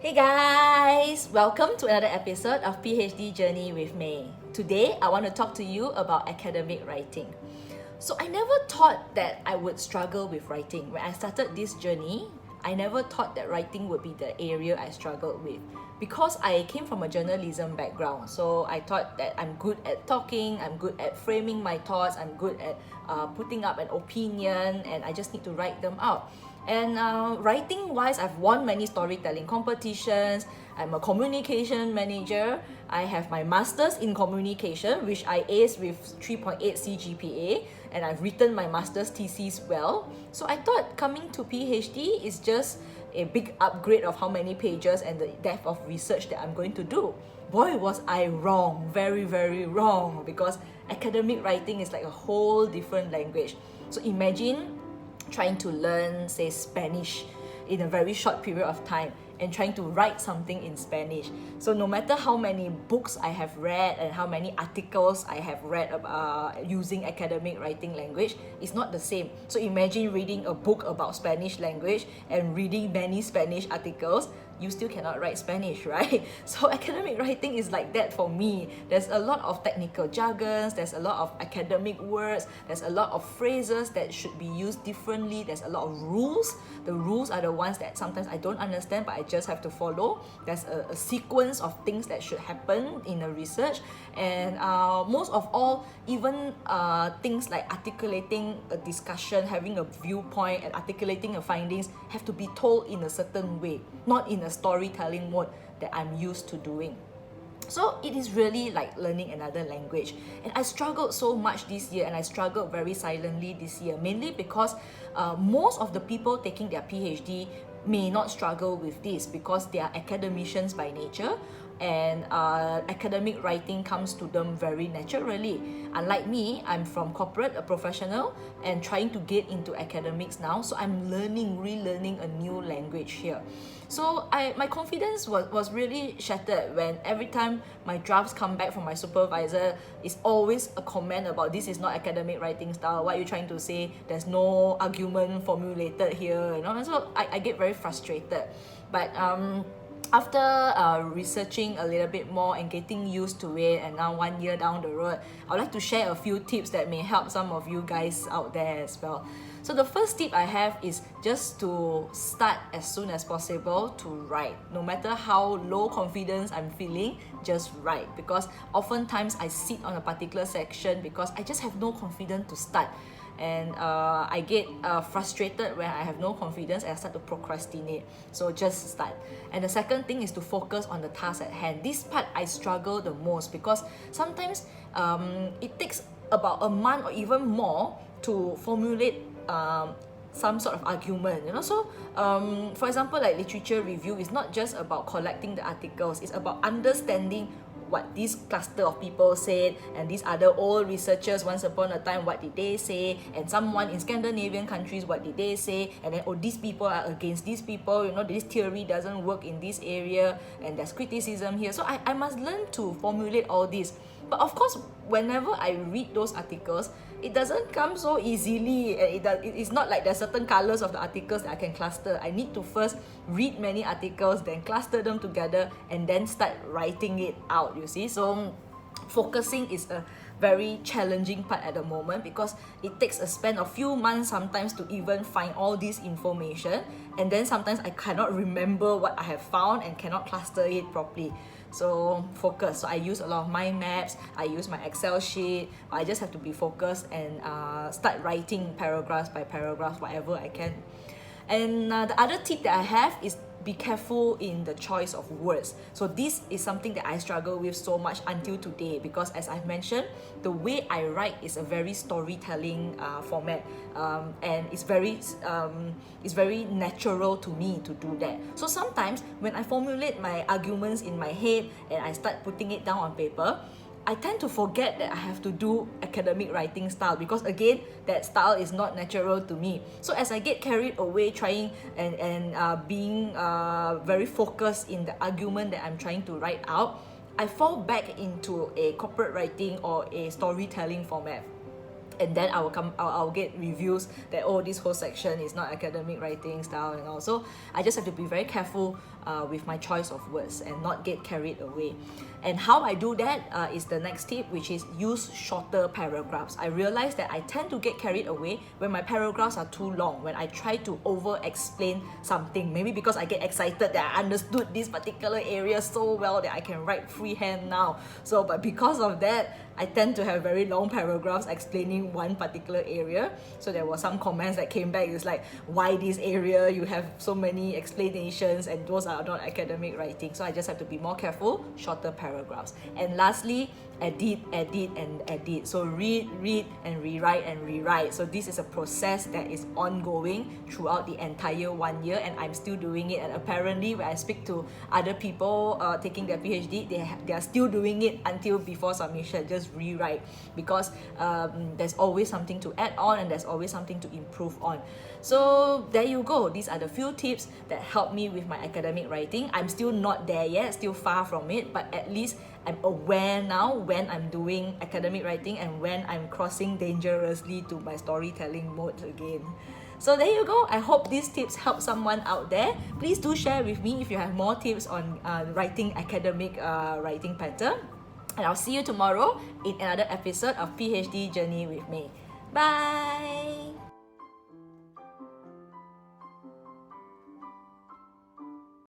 Hey guys! Welcome to another episode of PhD Journey with May. Today, I want to talk to you about academic writing. So I never thought that I would struggle with writing. When I started this journey, I never thought that writing would be the area I struggled with. Because I came from a journalism background, so I thought that I'm good at talking, I'm good at framing my thoughts, I'm good at putting up an opinion, and I just need to write them out. And writing wise, I've won many storytelling competitions. I'm a communication manager. I have my master's in communication, which I aced with 3.8 CGPA, and I've written my master's thesis well. So I thought coming to PhD is just a big upgrade of how many pages and the depth of research that I'm going to do. Boy, was I wrong, very, very wrong, because academic writing is like a whole different language. So imagine trying to learn, say, Spanish in a very short period of time and trying to write something in Spanish. So no matter how many books I have read and how many articles I have read about using academic writing language, it's not the same. So imagine reading a book about Spanish language and reading many Spanish articles. You still cannot write Spanish, right? So academic writing is like that for me. There's a lot of technical jargons, there's a lot of academic words, there's a lot of phrases that should be used differently, there's a lot of rules. The rules are the ones that sometimes I don't understand, but I just have to follow. There's a sequence of things that should happen in a research, and most of all, even things like articulating a discussion, having a viewpoint, and articulating your findings have to be told in a certain way, not in a storytelling mode that I'm used to doing. So it is really like learning another language, and I struggled so much this year, and I struggled very silently this year, mainly because most of the people taking their PhD may not struggle with this because they are academicians by nature, and academic writing comes to them very naturally. Unlike me, I'm from corporate, a professional, and trying to get into academics now, so I'm relearning a new language here. So my confidence was really shattered when every time my drafts come back from my supervisor, it's always a comment about this is not academic writing style, what are you trying to say, there's no argument formulated here, you know. And so I get very frustrated. But after researching a little bit more and getting used to it, and now 1 year down the road, I'd like to share a few tips that may help some of you guys out there as well. So the first tip I have is just to start as soon as possible to write. No matter how low confidence I'm feeling, just write. Because oftentimes I sit on a particular section because I just have no confidence to start. And I get frustrated when I have no confidence and I start to procrastinate. So just start. And the second thing is to focus on the task at hand. This part I struggle the most because sometimes it takes about a month or even more to formulate some sort of argument, you know. So for example, like literature review is not just about collecting the articles, it's about understanding what this cluster of people said, and these other old researchers once upon a time, what did they say, and someone in Scandinavian countries, what did they say, and then these people are against these people, you know, this theory doesn't work in this area, and there's criticism here. So I must learn to formulate all this. But of course, whenever I read those articles, it doesn't come so easily. It's not like there's certain colors of the articles that I can cluster. I need to first read many articles, then cluster them together, and then start writing it out, you see. So focusing is a very challenging part at the moment because it takes a span of few months sometimes to even find all this information, and then sometimes I cannot remember what I have found and cannot cluster it properly. So focus. So I use a lot of mind maps, I use my Excel sheet. I just have to be focused and start writing paragraphs by paragraphs, whatever I can. And the other tip that I have is be careful in the choice of words. So this is something that I struggle with so much until today, because as I've mentioned, the way I write is a very storytelling format, and it's very natural to me to do that. So sometimes when I formulate my arguments in my head and I start putting it down on paper, I tend to forget that I have to do academic writing style, because again, that style is not natural to me. So as I get carried away trying and being very focused in the argument that I'm trying to write out, I fall back into a corporate writing or a storytelling format. and then I'll get reviews that, oh, this whole section is not academic writing style and all. So I just have to be very careful with my choice of words and not get carried away. And how I do that is the next tip, which is use shorter paragraphs. I realize that I tend to get carried away when my paragraphs are too long, when I try to over explain something, maybe because I get excited that I understood this particular area so well that I can write freehand now. So but because of that, I tend to have very long paragraphs explaining one particular area. So there were some comments that came back, it's like, why this area, you have so many explanations and those are not academic writing. So I just have to be more careful, shorter paragraphs. And lastly, edit and edit. So read and rewrite. So this is a process that is ongoing throughout the entire 1 year, and I'm still doing it. And apparently when I speak to other people taking their PhD, they are still doing it until before submission, just rewrite, because there's always something to add on and there's always something to improve on. So there you go. These are the few tips that help me with my academic writing. I'm still not there yet, still far from it, but at least I'm aware now when I'm doing academic writing and when I'm crossing dangerously to my storytelling mode again. So there you go. I hope these tips help someone out there. Please do share with me if you have more tips on writing academic writing pattern. And I'll see you tomorrow in another episode of PhD Journey with May. Bye!